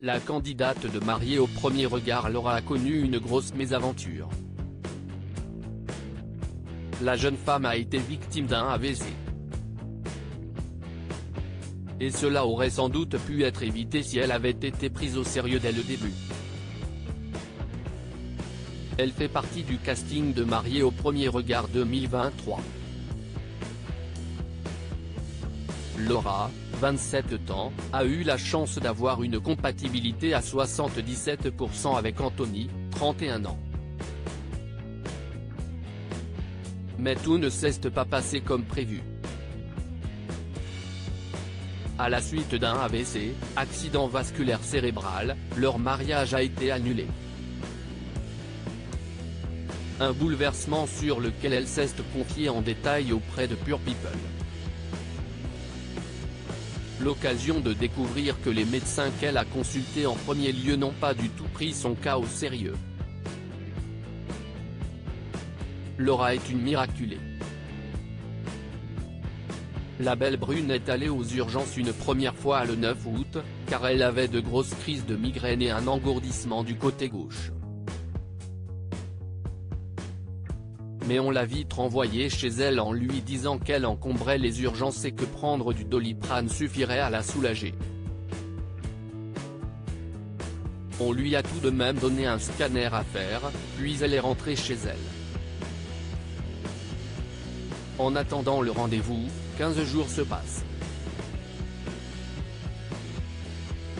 La candidate de Mariée au premier regard Laura a connu une grosse mésaventure. La jeune femme a été victime d'un AVC. Et cela aurait sans doute pu être évité si elle avait été prise au sérieux dès le début. Elle fait partie du casting de Mariée au premier regard 2023. Laura, 27 ans, a eu la chance d'avoir une compatibilité à 77% avec Anthony, 31 ans. Mais tout ne s'est pas passé comme prévu. À la suite d'un AVC, accident vasculaire cérébral, leur mariage a été annulé. Un bouleversement sur lequel elle s'est confiée en détail auprès de Pure People. L'occasion de découvrir que les médecins qu'elle a consultés en premier lieu n'ont pas du tout pris son cas au sérieux. Laura est une miraculée. La belle brune est allée aux urgences une première fois le 9 août, car elle avait de grosses crises de migraine et un engourdissement du côté gauche. Mais on l'a vite renvoyée chez elle en lui disant qu'elle encombrait les urgences et que prendre du Doliprane suffirait à la soulager. On lui a tout de même donné un scanner à faire, puis elle est rentrée chez elle. En attendant le rendez-vous, 15 jours se passent.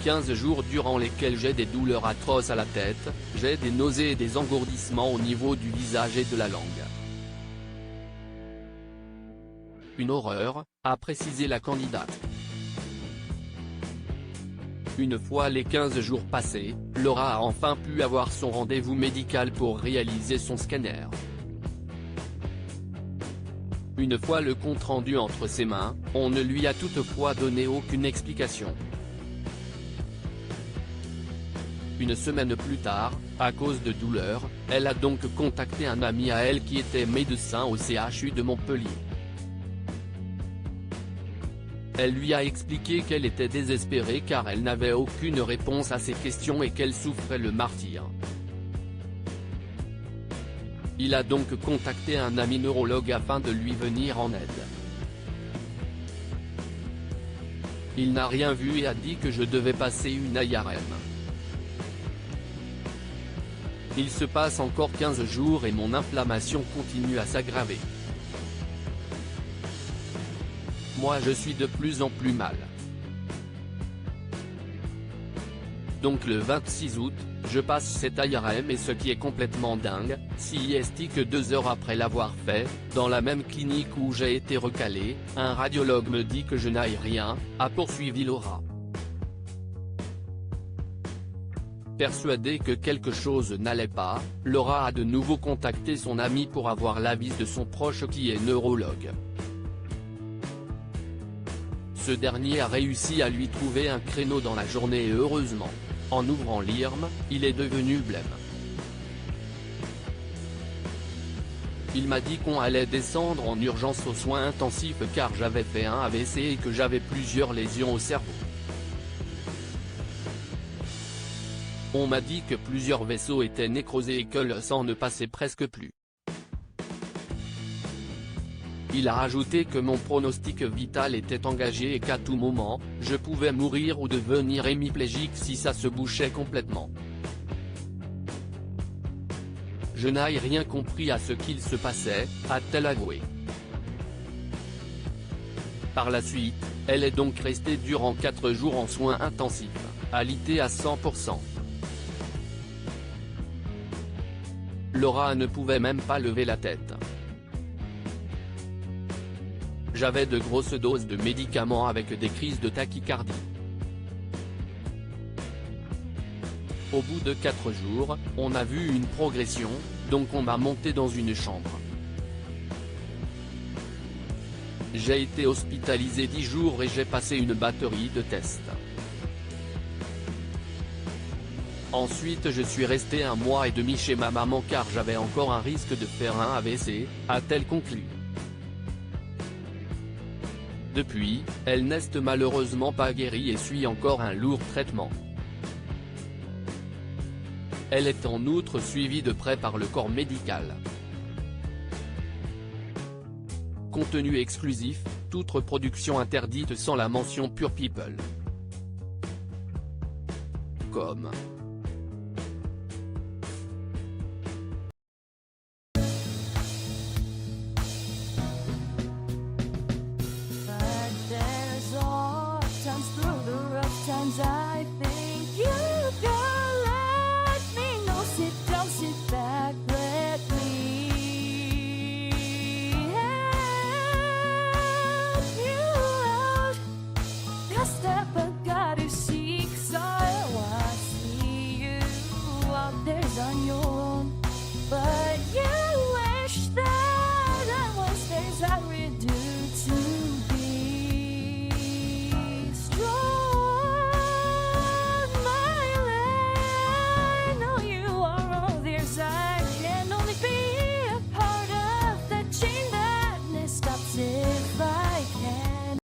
15 jours durant lesquels j'ai des douleurs atroces à la tête, j'ai des nausées et des engourdissements au niveau du visage et de la langue. Une horreur, a précisé la candidate. Une fois les 15 jours passés, Laura a enfin pu avoir son rendez-vous médical pour réaliser son scanner. Une fois le compte-rendu entre ses mains, on ne lui a toutefois donné aucune explication. Une semaine plus tard, à cause de douleurs, elle a donc contacté un ami à elle qui était médecin au CHU de Montpellier. Elle lui a expliqué qu'elle était désespérée car elle n'avait aucune réponse à ses questions et qu'elle souffrait le martyre. Il a donc contacté un ami neurologue afin de lui venir en aide. Il n'a rien vu et a dit que je devais passer une IRM. Il se passe encore 15 jours et mon inflammation continue à s'aggraver. Moi je suis de plus en plus mal. Donc le 26 août, je passe cette IRM et ce qui est complètement dingue, si est que 2 heures après l'avoir fait, dans la même clinique où j'ai été recalé, un radiologue me dit que je n'aille rien, a poursuivi Laura. Persuadée que quelque chose n'allait pas, Laura a de nouveau contacté son ami pour avoir l'avis de son proche qui est neurologue. Ce dernier a réussi à lui trouver un créneau dans la journée et heureusement, en ouvrant l'IRM, il est devenu blême. Il m'a dit qu'on allait descendre en urgence aux soins intensifs car j'avais fait un AVC et que j'avais plusieurs lésions au cerveau. On m'a dit que plusieurs vaisseaux étaient nécrosés et que le sang ne passait presque plus. Il a ajouté que mon pronostic vital était engagé et qu'à tout moment, je pouvais mourir ou devenir hémiplégique si ça se bouchait complètement. Je n'ai rien compris à ce qu'il se passait, a-t-elle avoué. Par la suite, elle est donc restée durant 4 jours en soins intensifs, alitée à 100%. Laura ne pouvait même pas lever la tête. J'avais de grosses doses de médicaments avec des crises de tachycardie. Au bout de 4 jours, on a vu une progression, donc on m'a monté dans une chambre. J'ai été hospitalisé 10 jours et j'ai passé une batterie de tests. Ensuite je suis resté 1 mois et demi chez ma maman car j'avais encore un risque de faire un AVC, a-t-elle conclu. Depuis, elle n'est malheureusement pas guérie et suit encore un lourd traitement. Elle est en outre suivie de près par le corps médical. Contenu exclusif, toute reproduction interdite sans la mention Pure People. Com.